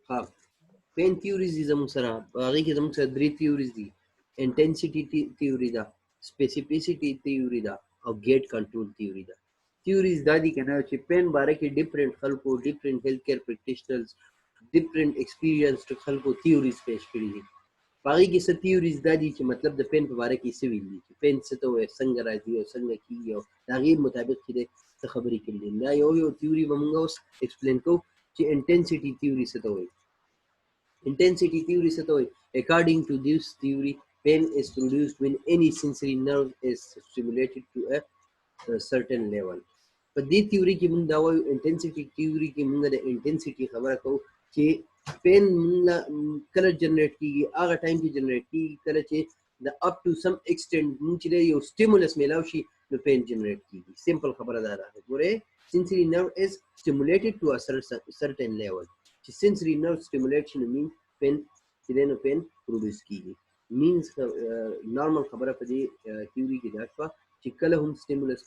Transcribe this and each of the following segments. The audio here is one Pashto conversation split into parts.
ها پین تیوریز دي زموږ سره، هغې کې زموږ سره 3 تیوریز دي. انټنسټي تیوري ده، سپیسیفیسټي تیوري ده او ګیټ کنټرول تیوري ده. تیوریز دا دي کنه چې پین باره کې ډیفرنٹ خلکو، ډیفرنٹ هیلث کیر پریکټیشنرز، ډیفرنٹ ایکسپیرینسډ خلکو تیوریز پیش کړي دي. په هغې کې څه تیوریز دا دي چې مطلب د پین په باره کې څه ویل دي، چې پین څه ته وایي، څنګه راځي او څنګه کېږي، او د هغې مطابق چې دی څه خبرې کړي دي. دا یو تیوري به موږ اوس ایکسپلین کوو چې انټنسټي تیوري څه ته وایي. Intensity theory څه ته وایي؟ According to this theory, pain is produced when any sensory nerve is stimulated to a certain level. په دې تیوري کې موږ دا وایو، انټنسټي تیوري کې موږ د انټنسټي خبره کوو چې پین کله جنریټ کېږي، هغه ټایم کې جنریټ کېږي کله چې د اپ ټو سم ایکسټینټ موږ چې یو سټیمولس میلاو شي نو پین جنریټ کېږي. سمپل خبره دا ده. ګورئ، sensory nerve is stimulated to a certain level. چې sensory nerve stimulation means pain چې دی نو pain produce کېږي. means نارمل خبره په دې تیوري کې دا شوه چې کله هم stimulus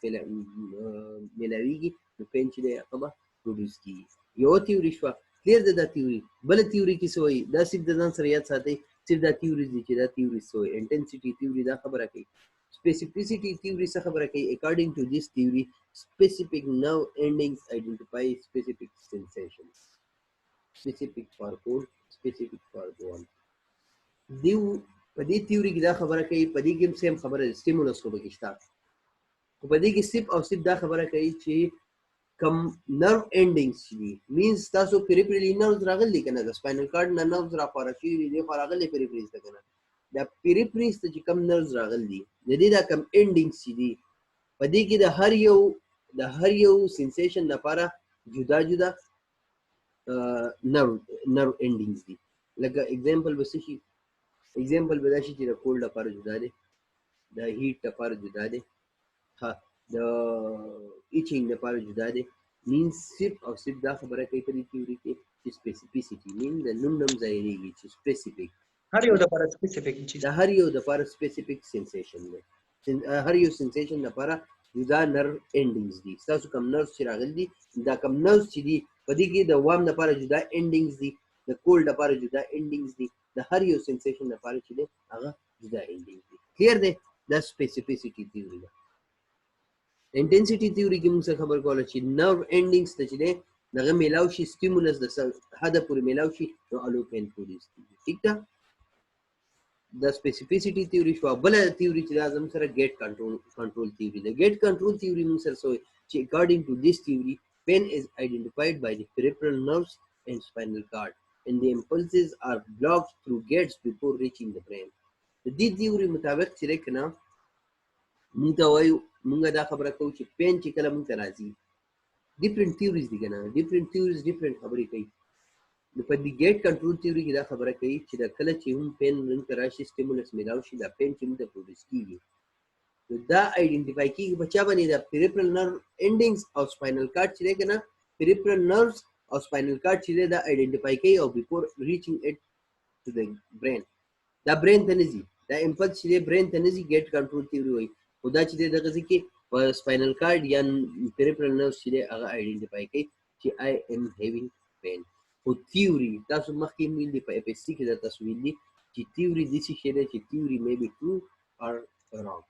میلاویږي نو pain چې دی هغه به produce کېږي. یو تیوري شوه، کلیر ده دا تیوري. بله تیوري کې څه وایي؟ دا صرف د ځان سره یاد ساتئ، صرف دا تیوري دي چې دا تیوري څه وایي. انټنسټي تیوري دا خبره کوي. Specificity theory څه خبره کوي؟ According to this theory, specific nerve endings identify specific sensations. Specific for cold, specific for warm. دیو په دې تیوري کې دا خبره کوي، په دې کې هم سیم خبره ده، سټیمولس خو پکې شته، خو په دې کې صرف او صرف دا خبره کوي چې کم نرو انډینګز چې دي، مینس تاسو پیریفرالي نروز راغلي که نه، د سپاینل کارډ نه نروز راخواره شوي دي، دی خوا راغلي پیریفریز ته که نه، دا پیریفریز ته چې کم نروز راغلي د دې دا کم انډینګز چې دي، په دې کې د هر یو سنسیشن لپاره جدا جدا نرو انډینګز دي. لکه اگزامپل به څه شي؟ اگزامپل به دا شي چې د کولډ لپاره جدا دی، د هیټ لپاره جدا دی، ها د ایچینګ لپاره جدا دی. مینس صرف او صرف دا خبره کوي په دې تیوري کې چې سپیسیفیسیټي مین د نوم ظاهریږي چې سپیسیفیک هر یو لپاره سپیسیفیک چیز، د هر یو لپاره سپیسیفیک سنسیشن دی. هر یو سنسیشن لپاره جدا نرو انډینګز دي. ستاسو کم نروز چې راغلي دي، دا کم نروز چې دي په دې کې د وام لپاره جدا انډینګز دي، د کولډ لپاره جدا انډینګز دي، د هر یو سنسیشن لپاره چې دی هغه جدا انډینګز دي. کلیر دی؟ دا سپیسیفیسیټي تیوري ده. انټنسټي تیوري کې موږ څه خبر کوله چې نرو انډینګز ته چې دی دغه میلاو شي، سټیمولس د حده پورې میلاو شي نو الو پین پروډیوس کېږي. ټیک ده؟ د سپیسیفیسیټي تیوري شوه. بله تیوري چې دا زموږ سره ګیټ کنټرول تیوري ده. ګیټ کنټرول تیوري موږ سره څه وایي چې اکارډینګ ټو دیس تیوري pain is identified by the peripheral nerves and spinal cord and the impulses are blocked through gates before reaching the brain. د دې تیوري مطابق چې دی که نه موږ ته وایو، موږ دا خبره کوو چې پین چې کله موږ ته راځي، ډیفرنٹ تیوریز دي که نه، ډیفرنٹ تیوریز ډیفرنٹ خبرې کوي. نو په دې ګیټ کنټرول تیوري کې دا خبره کوي چې دا کله چې هم پین موږ ته راشي، سټیمولس میلاو شي، دا پین چې موږ ته پروډیوس کېږي نو دا آئیډنټیفای کېږي په چا باندې؟ دا پیریفرل نرو انډینګز او سپاینل کارډ چې دی که نه، پیریفرل نروز او سپاینل کارډ چې دی دا آئیډنټیفای کوي او بیفور ریچینګ اټ ټو د برین، دا برین ته نه ځي، دا امپلس چې دی برین ته نه ځي. ګیټ کنټرول تیوري وایي خو دا چې دی دغه ځای کې په سپاینل کارډ یا پیریفرل نروز چې دی هغه آئیډنټیفای کوي چې آی ایم هیوینګ پین. خو تیوري تاسو مخکې ویل دي، په اف ایس سی کې دا تاسو ویل دي چې تیوري داسې شی دی چې تیوري مې بي ټرو اور رانګ.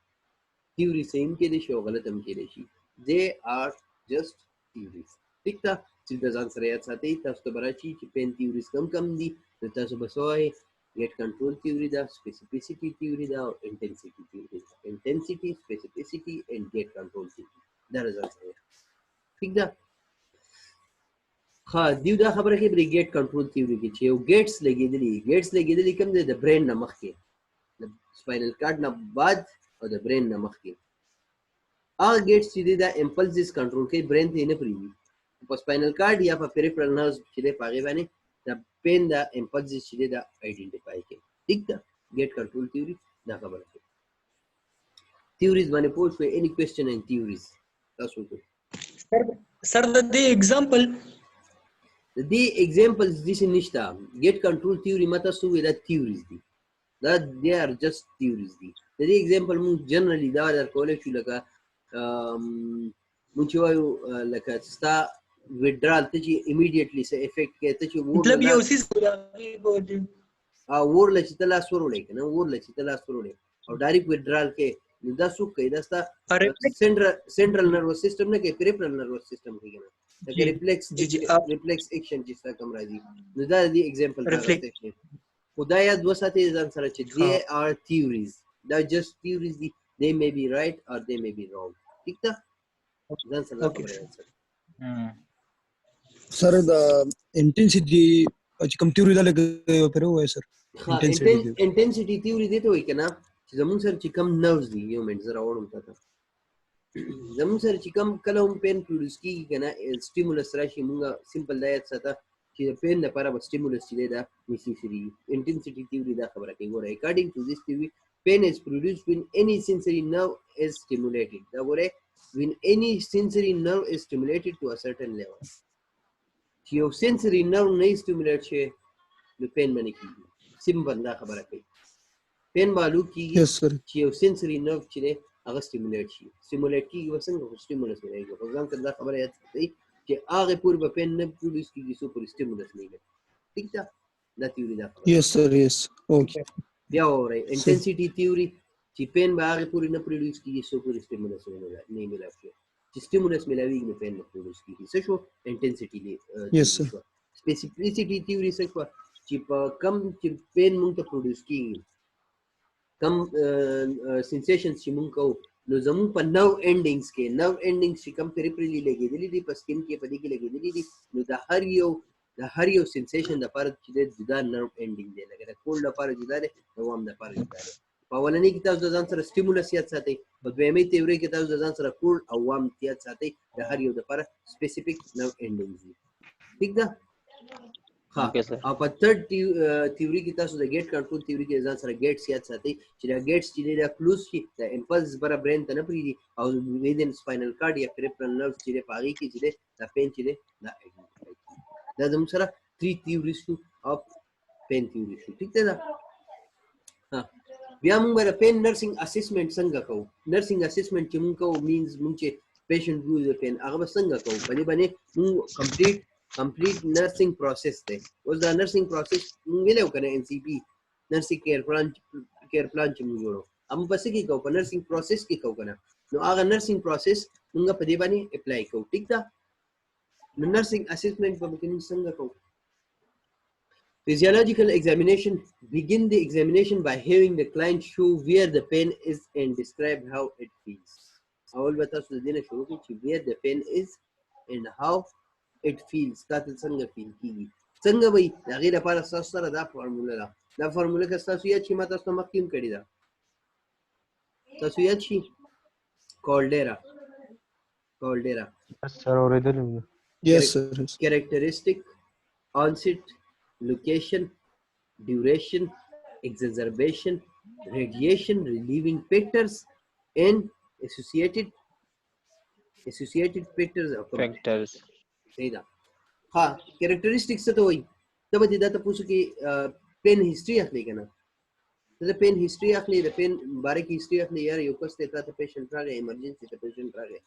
تیوري صحیح هم کېدای شي او غلط هم کېدای شي. they are just theories. ټیک ده؟ چې د ځان سره یاد ساتئ. تاسو ته به راشي چې پین تیوریز کم دي نو تاسو به څه وایئ؟ ګیټ کنټرول تیوري ده، سپیسیفیسیټي تیوري ده او انټنسټي تیوري ده. انټنسټي، سپیسیفیسیټي اینډ ګیټ کنټرول تیوري دا د ځان سره یاد. ټیک ده؟ ها دیو دا خبره کوي په ګیټ کنټرول تیوري کې چې یو ګیټس لګېدلي کوم دی؟ د برین نه مخکې، د سپاینل کارډ نه بعد او د برین نه مخکې. هغه ګیټس چې دی دا امپلسز کنټرول کوي، برین ته یې نه پرېږدي. په سپاینل کارډ یا په پیریفرل نروز چې دی په هغې باندې د پین دا امپلسز چې دی دا آئیډنټیفای کوي. ټیک ده؟ ګیټ کنټرول تیوري دا خبره کوي. تیوریز باندې پوه شوئ؟ any question in theories تاسو وکړئ. سر د دې اگزامپل د دې اگزامپلز داسې نشته. ګیټ کنټرول تیوري ما تاسو وویل دا تیوریز دي، دا they are just theories دي. د دې اگزامپل موږ جنرالي دا درکولی شو لکه موږ چې وایو لکه ستا withdrawal ته چې immediately څه افیکټ کوي ته چې मतलब ये وور उसी से وور لچ ته لاس وروړي کنه وور لچ ته لاس وروړي او ډایرکټ withdrawal کې نو دا څوک کوي دا ستا سنټرل نروس سیستم نه کې پریفرل نروس سیستم کې کنه دا ریفلیکس اکشن چې څه کوم راځي نو دا دی ایگزامپل دا خدای یاد وساتئ ځان سره چې they are theories دا just theories دي they may be right or they may be wrong ٹھیک ده ځان سره خبره sir the intensity چې کوم تیوري دا لګي پر وای سر انټنسټي تیوري دې ته وایي کنه چې زموږ سره چې کوم نروز دي یو منټ زرا وړم تا زموږ سره چې کوم کله هم پین پروډوس کیږي کنه سټیمولس راشي موږ سمپل دا یاد ساته چې پین لپاره به سټیمولس چې دا نیسیسري انټنسټي تیوري دا خبره کوي ګوره اکارډینګ ټو دیس تیوري pain is produced when any sensory nerve is stimulated دا ګوره when any sensory nerve is stimulated to a certain level چې یو sensory nerve نه stimulate شي نو پین باندې کیږي سمبل دا خبره کوي پین معلوم کیږي چې یو sensory nerve چې هغه stimulate شي stimulate کیږي وسنګ stimulus نه کیږي په ځان کې دا خبره یاد کړئ چې هغه پورې په پین نه پروډوس کیږي سو پر stimulus نه کیږي ٹھیک ده دا تیوري دا یس سر یس اوکے بیا وره انټنسټي تیوري چې پین به هغه پورې نه پروډوس کیږي سو پر stimulus نه ملایږي چې stimulus ملایوي نه پین نه پروډوس کیږي څه شو انټنسټي دی یس سر سپیسیفیسټي تیوري څه شو چې په کم چې پین مونږ ته پروډوس کیږي کم سنسیشنز چې مونږ کوو نو زموږ په نرو انډینګز کې نرو انډینګز چې کم پریفرلی لګېدلي دي په سکین کې په دې کې لګېدلي دي نو د هر یو سنسیشن لپاره چې د جدا نرو انډینګ دی لکه د کولډ لپاره جدا دی د وام لپاره جدا دی په اولنۍ کې تاسو د ځان سره سټیمولس یاد ساتئ په دویمۍ تیوري کې تاسو د ځان سره کولډ او وام یاد ساتئ د هر یو لپاره سپیسیفیک نرو انډینګز دي ٹھیک ده او په تھرد تیوري کې تاسو د ګیټ کنټرول تیوري کې ځان سره ګیټس یاد ساتئ چې دا ګیټس چې دا کلوز شي د امپلس بره برین ته نه پریږدي او ویدن سپاینل کارډ یا پریفرل نرو چې په هغې کې چې دا پین چې دا زموږ سره 3 تیوریز شو اف پین تیوري شو ٹھیک ده بیا موږ د پین نرسینګ اسسمنټ څنګه کوو نرسینګ اسسمنټ چې موږ کوو مینز موږ چې پیشنټ ګو د پین هغه به څنګه کوو په دې باندې موږ complete nursing process دی اوس دا نرسینګ پروسس موږ ویلو کنه ان سی پی نرسینګ کیر پلان چې موږ جوړو هم پس کې کوو په نرسینګ پروسس کې کوو کنه نو هغه نرسینګ پروسس موږ په دې باندې اپلای کوو ٹھیک ده نو نرسینګ اسسمنټ په کې څنګه کوو physiological examination begin the examination by having the client show where the pain is and describe how it feels اول به تاسو د دې نه شروع کړئ چې where the pain is and how it feels تاسو څنګه فیل کیږي څنګه وي د هغې لپاره ستاسو سره دا فارموله ده دا فارموله که ستاسو یاد شي ما تاسو ته مخکې هم کړې ده تاسو یاد شي کالډیرا سر اورېدلی مې یس سر characteristic onset location duration exacerbation radiation relieving factors and associated factors صحیح ده ها کریکټریسټکس څه ته وایي ته به دې دا تاسو کې پین هیستوري اخلي کنه ته پین هیستوري اخلي د پین باره کې هیستوري اخلي یار یو کس ته تا پیشنټ راغی ایمرجنسي ته پیشنټ راغی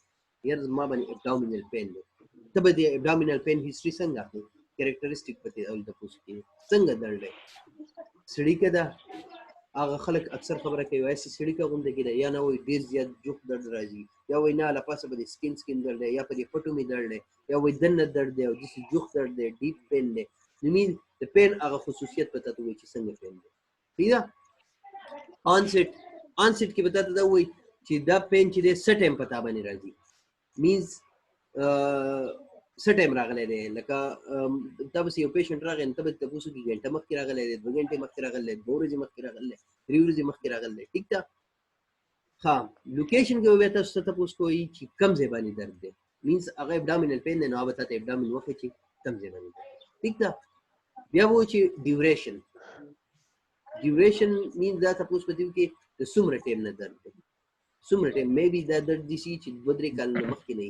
یار ما باندې ابډومینل پین دی ته به دې ابډومینل پین هیستوري څنګه اخلي کریکټریسټک پته اول تاسو کې څنګه درد دی سړی کده هغه خلک اکثر خبره کوي وایي سړی کا غونډه کې یا نه وای ډیر زیات جوخ درد راځي یا وای نه لپاسه به سکین درد یا په دې پټو می درد یا وای دنه درد دی او د جوخ درد دی ډیپ پین دی نمین د پین هغه خصوصیت پته ته وایي چې څنګه پین دی ٹھیک ده onset کې پته ته وایي چې دا پین چې دی څه ټایم پتا باندې راځي مینز څه ټایم راغلی دی لکه تاسو یو پیشنټ راغی نو تاسو تاسو کې ګنټه مخکې راغلی دی 2 غنټې مخکې راغلی دی 2 ورځې مخکې راغلی دی 3 ورځې مخکې راغلی دی ٹھیک ده ها لوکیشن کې وې تاسو ته تاسو کوی چې کم ځای باندې درد دی مینز هغه ابډومینل پین نه اوبه ته ابډومین وخت چې کم ځای باندې ٹھیک ده بیا وو چې ډیوریشن مینز دا تاسو په دې کې د څومره ټایم نه درد دی څومره ټایم مې بي دا درد دي چې 2-3 کال مخکې نه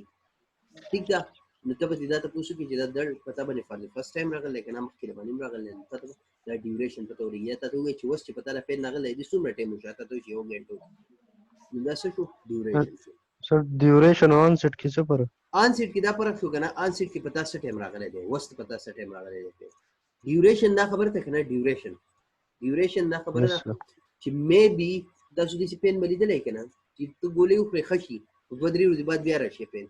ٹھیک ده نو ته به دا تاسو کې چې دا درد پتا باندې فرست ټایم راغلی کنه مخکې باندې راغلی ته دا ډیوریشن پته وري یا ته وایي چې وس چې پتا لا پین راغلی دي څومره ټایم وشاته ته چې یو غنټه نو دا څه شو ډیوریشن سر ډیوریشن اون سیټ کې څه پر آنسیټ کې دا فرق شو کنه آنسیټ کې پتا څه ټایم راغلی دی وست پتا څه ټایم راغلی دی ډیوریشن دا خبره ته کنه ډیوریشن دا خبره ده چې مې بي تاسو دې پین ملیدلې کنه چې ته ګولې خو خشي په درې ورځې بعد بیا راشي پین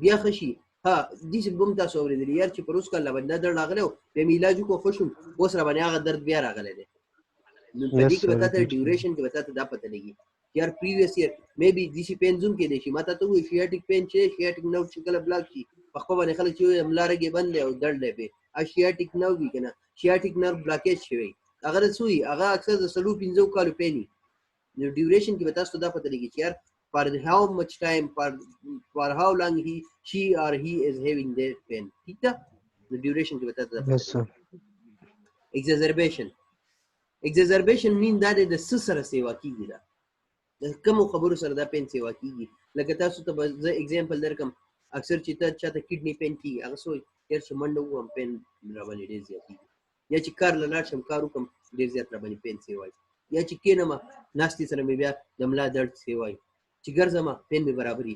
بیا خشي ها دې چې بم تاسو اورېدل یار چې پروس کله باندې درد راغلی او په علاج کو خوشم اوس را باندې هغه درد بیا راغلی دی نو په دې کې وتا ته ډیوریشن کې وتا ته دا پته لګي یار پریویس ایئر مې بي دې پین زوم کې دی چې ماته ته وي شیاټیک پین چې شیاټیک نو چې کله بلاک شي په خپل باندې خلک چې املارګي بند او درد دی په اشیاټیک نو وی کنه شیاټیک نرو بلاکیج شوی اگر سوی هغه اکثر د سلو 15 کالو پینی نو ډیوریشن کې وتا ته دا پته لګي چې یار for how much time for how long she or he is having their pain ٹھیک ہے the duration کې وتا ته Yes, sir. exacerbation mean that د سره سیوا کیږي دا د کوم خبرو سره دا پین سیوا کیږي لکه تاسو ته زه اگزامپل درکم اکثر چې ته چاته کډنی پین کیږي هغه سو یار چې منډه وم پین را باندې ډیر زیات کیږي یا چې کار لاله شم کارو کوم ډیر زیات را باندې پین سیوای یا چې کینم ناشتي سره مې بیا د ملا درد سیوای چې ګرځم پین مې برابرې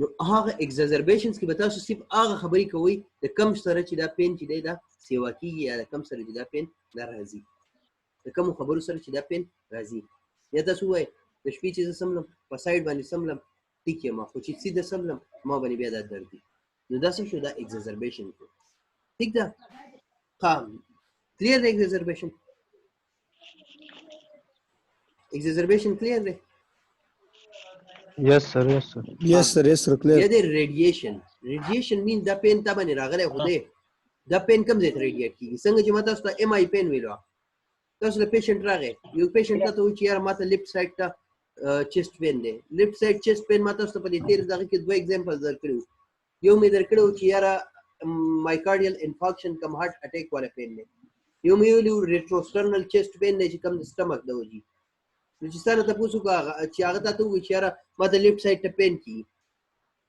نو هغه exacerbations کې به تاسو صرف هغه خبرې کوي د کم سره چې دا پین چې دی دا سیوا کیږي یا د کم سره چې دا پین دا راځي د کوم خبرو سره چې دا پین راځي یا تاسو وای د شپې چې سملم په سایډ باندې سملم ټیک ما خو چې سیده سملم ما باندې بیا دا درد دی نو دا څه شو دا exacerbation ٹھیک ده قام clear the exacerbation clear ده Yes, sir. Yes, sir. Yes, sir, clear. یا د radiation mean دا پین تا باندې راغلی خو دی دا پین کم ځای ته ریډیټ کیږي څنګه چې ما تاسو ته ایم آی پین ویلو تاسو له پیشنټ راغی یو پیشنټ ته وایي چې یار ماته لیفټ سایډ ته چیسټ پین دی لیفټ سایډ چیسټ پین ما تاسو ته په دې 13 دقیقې کې دوه اگزامپل درکړو یو مې درکړو چې یار مایکارډیال انفارکشن کم هارت اٹیک والا پین دی یو مې ویلو ریټروسټرنل چیسټ پین دی چې کم د سټمک دی وږي نو چې سره تاسو کا چې هغه ته وایي چې یار ماته لیفټ سایډ ته پین کی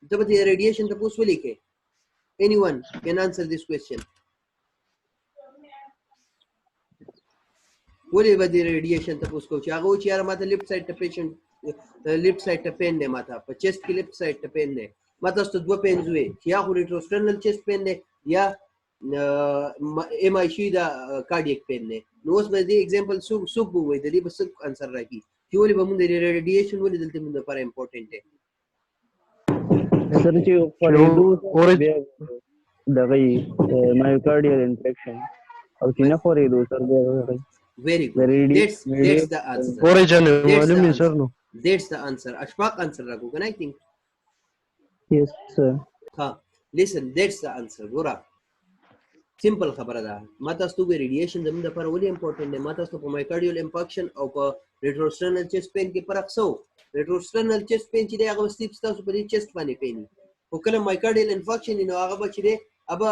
ته په دې ریډیشن ته پوس ولیکې anyone can answer this question ولې به دې ریډیشن ته پوس کو چې هغه چې یار ماته لیفټ سایډ ته پیشنټ لیفټ سایډ ته پین دی ماته په چیسټ کې لیفټ سایډ ته پین دی ماته ست دوه پینز وي چې یا خو ریټروسټرنل چیسټ پین دی یا ایم آی شي دا کارډیک پین دی نو اوس به دې اگزامپل سوق وي د دې بس انسر راکی چې ولې به موږ د ریډیشن ولې دلته موږ لپاره امپورټنت دی سر چې خورېدو دغه مایوکارډیال انفیکشن او چې نه خورېدو سر دغه very good that's the answer Origin معلوم نه سر نو that's the answer اشفاق answer راکو کنه I think yes sir ها listen that's the answer ګورا سمپل خبره ده ما تاسو ته ریډیشن زموږ لپاره ولې امپورټنت دی ما تاسو په مایکارډیال انفارکشن او په ریټروسټرنل چیسټ پین کې فرق سو ریټروسټرنل چیسټ پین چې دی هغه ستیپ تاسو په دې چیسټ باندې پیني او کله مایکارډیال انفارکشن نو هغه به چې دی ابا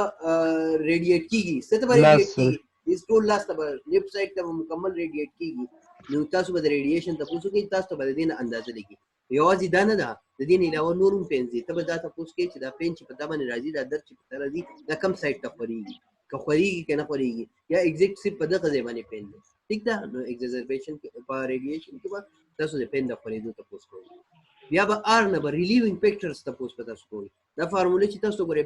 ریډیټ کیږي ست به ریډیټ کیږي اس ټول لاس ته لیفټ سایډ ته مکمل ریډیټ کیږي نو تاسو به ریډیشن ته پوښتنه کوي تاسو به د دې اندازه لګي یوازې دا نه ده د دې نه علاوه نورم پین دي ته به دا تاسو کې چې دا پین چې په دا باندې راځي دا درد چې په راځي دا کم سایډ ته خوريږي که خوريږي کنه خوريږي یا ایگزیکټ سی په دغه ځای باندې پین دي ٹھیک ده نو ایگزربیشن په ریډیشن کې به تاسو د پین د خوريدو ته پوښتنه کوئ بیا به ار نه به ریلیوینګ فیکټرز ته پوښتنه کوئ دا فارموله چې تاسو ګورئ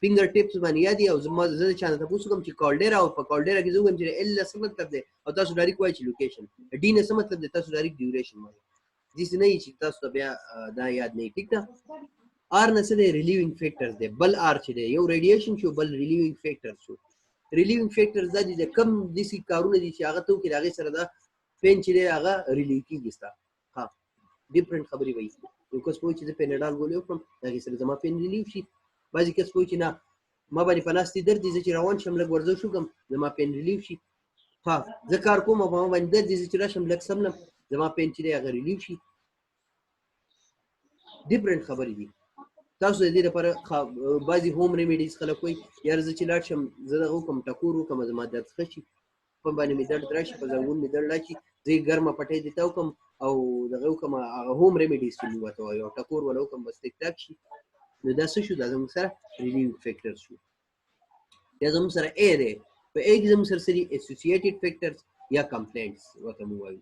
فینګر ټیپس باندې یادي او زما زه چانه تاسو کوم چې کالډیرا او په کالډیرا کې زوګم چې ال څه مطلب دی او تاسو ډایرکټ وایي چې لوکیشن ډی نه څه مطلب دی تاسو ډایرکټ ډیوریشن وایي دې نه چې تاسو بیا دا یاد نه ټیک ده ار نه څه دی ریلیوینګ فیکټرز دی بل ار چې دی یو ریډیشن شو بل ریلیوینګ فیکټر شو ریلیوینګ فیکټرز دا دي کم دي سي کارونه دي چې هغه ته کې هغه سره دا پین چې هغه ریلیو کیږي ستا ها ډیفرنٹ خبري وایي یو کس پوه چې د پینډال ګولې کوم هغه سره زما پین ریلیو شي بعضی کس پوه چې نه ما باندې پناستي درد دي چې روان شم لګ ورزش وکم زما پین ریلیو شي ها زه کار کوم او ما باندې درد دي چې راشم لګ سملم زما پین چې هغه ریلیو شي ډیفرنٹ خبرې دي تاسو د دې لپاره بعضی هوم ریمیډیز خلک کوي یار زه چې لاړ شم زه دغه کوم ټکور وکم زما درد ښه شي په باندې مې درد راشي په زنګون مې درد راشي زه ګرمه پټۍ دې ته وکم او دغه کوم هوم ریمیډیز چې موږ ته وایو ټکور ولا کوم بس ټیک ټاک شي نو دا څه شو دا زموږ سره ریلیو فیکټر شو یا زموږ سره ا دی په ا کې زموږ سره سری اسوسییټډ فیکټرز یا کمپلینټس ورته موږ وایو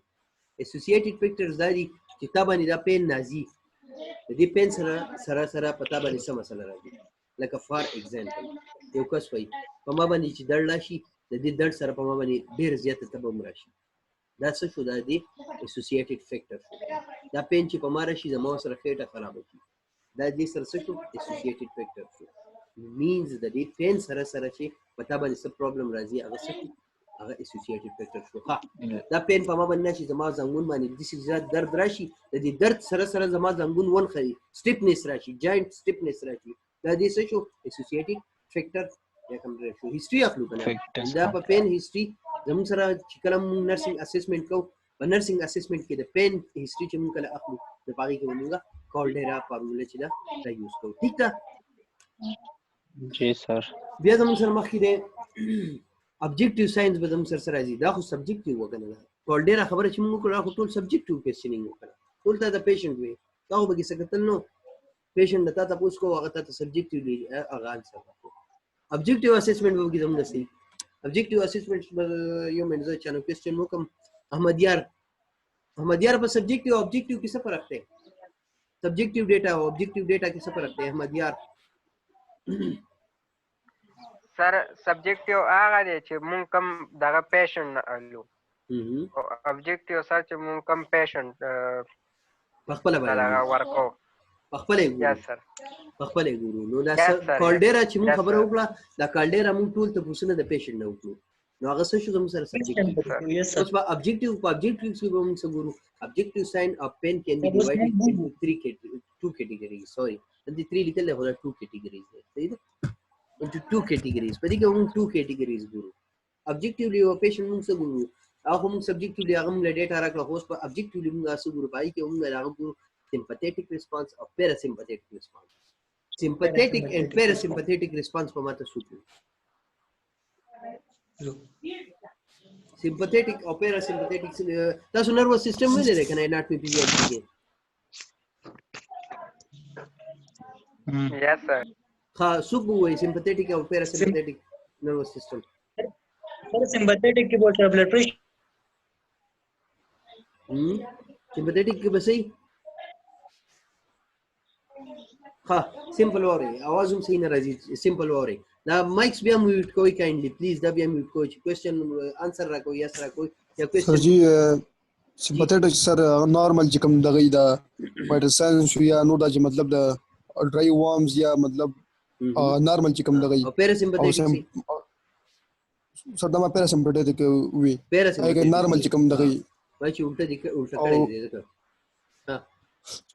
اسوسییټډ فیکټرز دا دي چې تا باندې دا پین نازي د دې پین سره پتا باندې څه مسله راځي لکه فار ایگزامپل یو کس وایي په ما باندې چې درد راشي د دې درد سره په ما باندې ډېر زیاته تبه هم راشي دا څه شو دا دی اسوسییټډ فیکټر شو دا پین چې په ما راشي زما سره خېټه خرابه کړي دا دې سره څه شو اسوسییټډ فیکټر شو مینز د دې پین سره چې پتا باندې څه پرابلم راځي هغه څه هغه اسوسییټډ فیکټر شو ها دا پین په ما باندې نشي زما زنګون باندې د دې زیات درد راشي د دې درد سره زما زنګون ونخري سټیپنس راشي جاینټ سټیپنس راشي دا دې څه شو اسوسییټډ فیکټر یا کوم شو هیستوري اخلو کنه دا په پین هیستوري زموږ سره چې کله موږ نرسنګ اسسمنټ کوو په نرسنګ اسسمنټ کې د پین هیستوري چې موږ کله اخلو د باقي کې موږ کالډیرا فارموله چې دا یوز کوو ٹھیک ده جی سر بیا زموږ سره مخکې دی ابجیکټیو ساينس به زموږ سره راځي دا خو سبجیکټیو وکنه کالډیرا خبره چې موږ کړو خو ټول سبجیکټیو کوېسچنینګ وکړه ټول ته د پیشنټ وي دا خو به کې څه کتل نو پیشنټ ته تاسو کو هغه ته سبجیکټیو هغه انسر ورکړو objective assessment वो की जमना सही objective assessment यो मैंने जो channel question वो कम अहमदियार पर subjective objective किसे पर रखते हैं subjective data objective data किसे पर रखते हैं अहमदियार सर सब्जेक्टिव هغه دی چې مونږ کم دغه پیشنټ الو او objective سر چې مونږ کم پیشنټ خپل دغه ورکو خپل یا سر خپل ګورو نو دا کالډیرا چې مونږ خبره وکړه دا کالډیرا مونږ ټول ته پوښتنه د پیشنټ نه وکړو نو هغه څه شو زموږ سره سبجیکټیو اوس په ابجیکټیو کې به موږ څه ګورو ابجیکټیو ساين اف پین کین بی ډیوایډډ انټو two categories sorry د 3 لیکل له هغه 2 categories دي صحیح ده into 2 categories په دې کې موږ 2 categories ګورو objectively او پیشنټ موږ څه ګورو هغه موږ subjectively هغه موږ ډیټا راکړه اوس په objectively موږ څه ګورو پای کې موږ هغه ګورو sympathetic response or parasympathetic response sympathetic and parasympathetic response په ماته سوچو sympathetic or parasympathetic تاسو nervous system ویلې ده کنه not PPG کې yes sir ها سوق وای sympathetic or parasympathetic nervous system sympathetic کې بولته blood pressure sympathetic کې بسې ها سمپل وره आवाज هم صحیح نه راځي سمپل وره دا مایکس بیا میوټ کوئ کایندلی پلیز دا بیا میوټ کوئ کوېسچن انسر راکوئ یا سره کوئ یا کوېسچن سر جی سمپاتیټک سر نارمل چې کوم دغه دا وایټل ساينس یا نو دا چې مطلب د ډرای وارمز یا مطلب نارمل چې کوم دغه او پیراسمپاتیک سر دا ما پیراسمپاتیک وی پیراسمپاتیک نارمل چې کوم دغه وای چې الټه کړی دی ها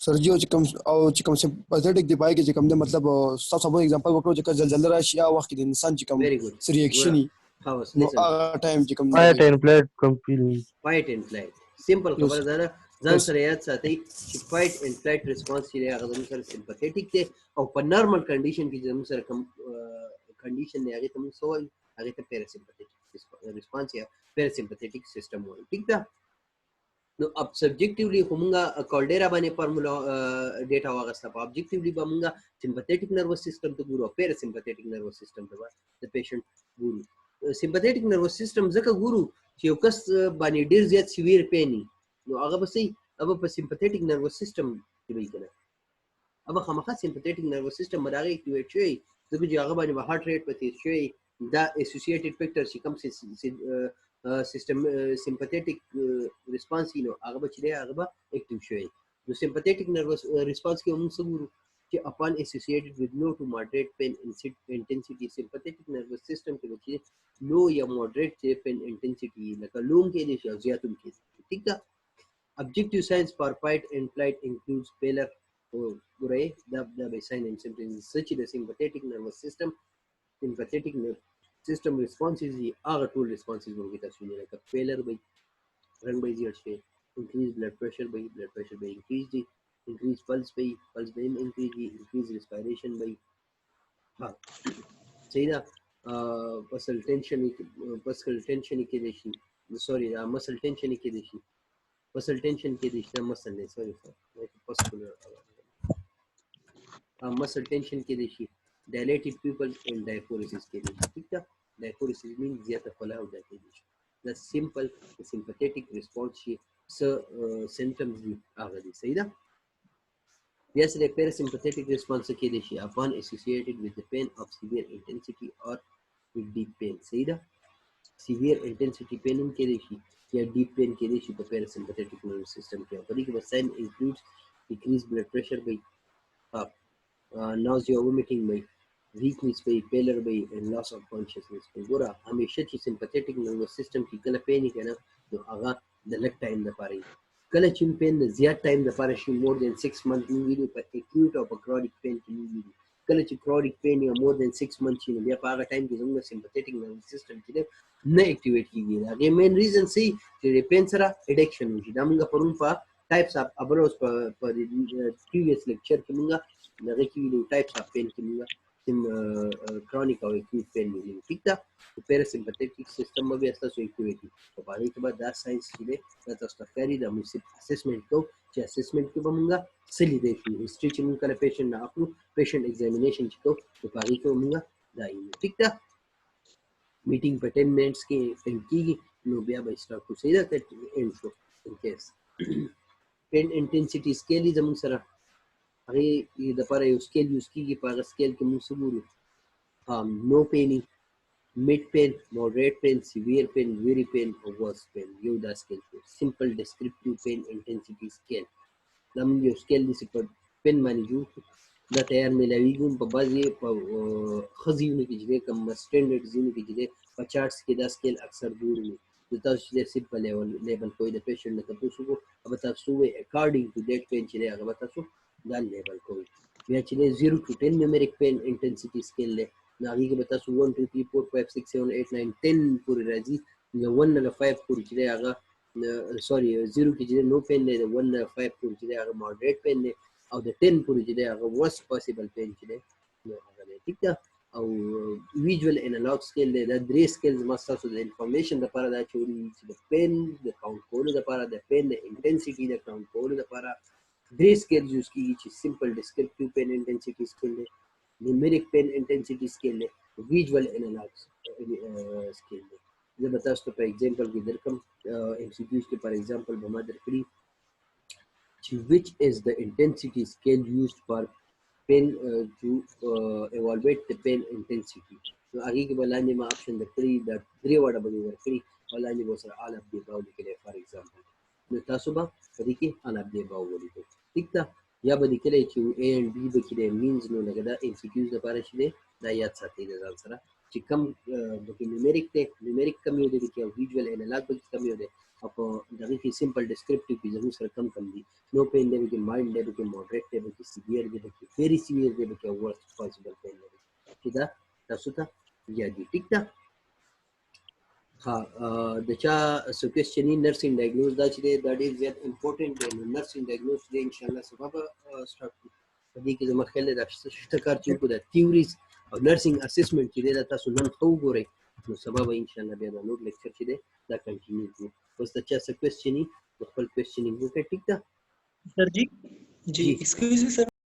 سرجیو چې کوم او چې کوم سمپاتیټک دی پای کې چې کوم د مطلب تاسو په ایگزامپل وکړو چې زلزلہ راشي یا وخت کې د انسان چې کوم ریاکشن ها نو هغه ټایم چې کوم فایټ اینڈ فلایټ کوم فیلینګ فایټ اینڈ فلایټ سمپل خبره ده ځان سره یاد ساتئ چې فایټ اینڈ فلایټ ریسپانس چې هغه زموږ سره سمپاتیټک دی او په نارمل کنډیشن کې زموږ سره کوم کنډیشن دی هغه ته موږ سوال هغه ته پیراسمپاتیټک ریسپانس یا پیراسمپاتیټک سیستم وایي ټیک ده نو اب سبجیکټیولی همغه کالډیرا باندې فارمولا ډیټا واغسته په ابجیکټیولی به موږ سمپاتیټک نروس سیستم ته ګورو پیراسمپاتیټک نروس سیستم ته د پیشنټ ګورو سمپاتیټک نروس سیستم ځکه ګورو چې یو کس باندې ډیر زیات سیویر پین نو هغه به سي अब په سمپاتیټک نروس سیستم کې وی کنه अब خامخا سمپاتیټک نروس سیستم مراغه اکټیویټ شي ځکه چې هغه باندې هارت ریټ پتی شي دا اسوسییټډ فیکټر چې کوم سیستم سمپاتیټک ریسپانس نو هغه به چې هغه به اکټیو شي نو سمپاتیټک نروس ریسپانس کې موږ څه ګورو چې upon associated with low to moderate pain intensity sympathetic nervous system کې چې low یا moderate pain intensity لکه لوم کې دي او زیاتوم کې ٹھیک ده objective signs for fight and flight includes pallor ګورئ دا به sign and symptoms such the sympathetic nervous system responses هغه ټول responses ورته تاسو نه لکه pallor به رنګ به زیات شي increase blood pressure به increase دي increase pulse by increase respiration by ها صحیح ده muscle tension کې دي شي sorry muscle tension کې دي شي muscle tension کې دي شي muscle نه sorry muscle tension کې دي شي dilated pupils and diaphoresis کې دي ٹھیک ده diaphoresis means زیاته فلاو ده کې دي the simple sympathetic response شي symptoms دي هغه دي صحیح ده بیا سره parasympathetic response کې دي شي upon associated with the pain of severe intensity or with deep pain. صحیح ده؟ severe intensity pain هم کې دي شي یا deep pain کې دي شي په parasympathetic nervous system کې. په دې کې به sign includes decreased blood pressure by nausea, vomiting by weakness by pallor by and loss of consciousness. ګوره همیشه چې sympathetic nervous system کې کله pain کنه نو هغه د لږ ټایم لپاره کله چې پین د زیات ټایم لپاره شي more than 6 months موږ ویلو په acute او په chronic pain کې موږ ویلو کله چې chronic pain یا more than 6 months شي نو بیا په هغه ټایم کې زموږ sympathetic nervous system چې نه اکټیویټ کیږي دا مین ریزن سي چې پین سره اډکشن وشي دا موږ پرون په ټایپس اف ابروز په پریویس لیکچر کې موږ دغه کې ویلو ټایپس اف پین کې موږ chronic او acute pain ویلو ٹھیک ده parasympathetic system به تاسو اکټیویټي په باندې کې به دا ساينس چې دا تاسو ته ښکاري دا موږ اسسمنت کوو چې اسسمنت کې به موږ سلی دی هیستوري چې موږ کله پیشنټ نه اخلو پیشنټ ایگزامینیشن چې کوو په باندې کې موږ دا یو ٹھیک ده میټینګ په 10 منټس کې اند کیږي نو بیا به سٹارټ کوو صحیح ده اند شو ان کیس پین انټنسټي سکیل زموږ سره هغه د لپاره یو سکیل یوز کیږي په هغه سکیل کې موږ وګورو نو پینی mid pain, moderate pain, severe pain, very pain, or worse pain. یو دا سکیل شو simple descriptive pain intensity scale. دا موږ یو سکیل داسې په پین باندې جوړ کړو دا تیار میلاویږي په بعضې په ښه ځایونو کې چې دی کوم سټینډرډ ځایونو کې چې دی په چارټس کې دا سکیل اکثر جوړ وي نو تاسو چې دی سمپل لیبل کوئ د پیشنټ نه تپوس وکړو به تاسو ووایئ اکارډینګ ټو دیټ پین چې دی هغه به تاسو دا لیبل کوئ بیا چې دی 0 to 10 numeric pain intensity scale دی نو هغې کې به تاسو 1 2 3 4 5 6 7 8 9 10 پورې راځي نو 1 نه 5 پورې چې دی هغه سوري 0 کې چې دی نو پین دی 1 نه 5 پورې چې دی هغه ماډریټ پین دی او د 10 پورې چې دی هغه worst possible pain چې دی نو هغه دی ټیک ده او ویژوال انالوګ سکیل دی دا درې سکیلز ما ستاسو د انفارمیشن دپاره دا چوري چې د پین د کاونټ کولو دپاره د پین د انټنسټي د کاونټ کولو دپاره درې سکیلز یوز کېږي چې سمپل ډسکرپټیو پین انټنسټي سکیل دی numeric pain intensity scale دی visual analog scale دی زه به تاسو ته په اگزامپل کې درکم MCQs کې پر ایگزامپل به ما درکړي چې which is the intensity scale used for pain to evaluate the pain intensity نو هغې کې به لاندې ما آپشن درکړي دا درې واړه به مې درکړي او لاندې به سره all of the above لیکلی فار ایگزامپل نو تاسو به په دې کې all of the above ولیکئ ټیک ده یا به لیکلی چې A and B به کې دی مینز نو لکه دا MCQs لپاره چې دی دا یاد ساتئ د ځان سره چې کم بلکې نومیریک دی نومیریک کم یو دی بلکې او ویژوال انالاګ بلکې کم یو دی او په دغې کې سمپل ډسکرپټیو کې زموږ سره کم دي نو پین دی بلکې مایلډ دی بلکې ماډریټ دی بلکې سیویر دی بلکې ویری سیویر دی بلکې ورسټ پاسبل پین دی چې دا تاسو ته یاد دي ټیک ده ها د چا سو کوېسچن نرسینګ ډایګنوز دا چې دی دا ډېر زیات امپورټنټ دی نو نرسینګ ډایګنوز دی انشاءالله سبا به سټارټ کړو په دې کې زما خیال دی دا شته کار چې وکړو دا تیوریز او نرسینګ اسسمنټ چې دی دا تاسو نن ښه وګورئ نو سبا به انشاءالله بیا دا نور لیکچر چې دی دا کنټینیو کړو اوس د چا څه کوېسچن وي نو خپل کوېسچنینګ وکړئ ټیک ده sir ji ji excuse me sir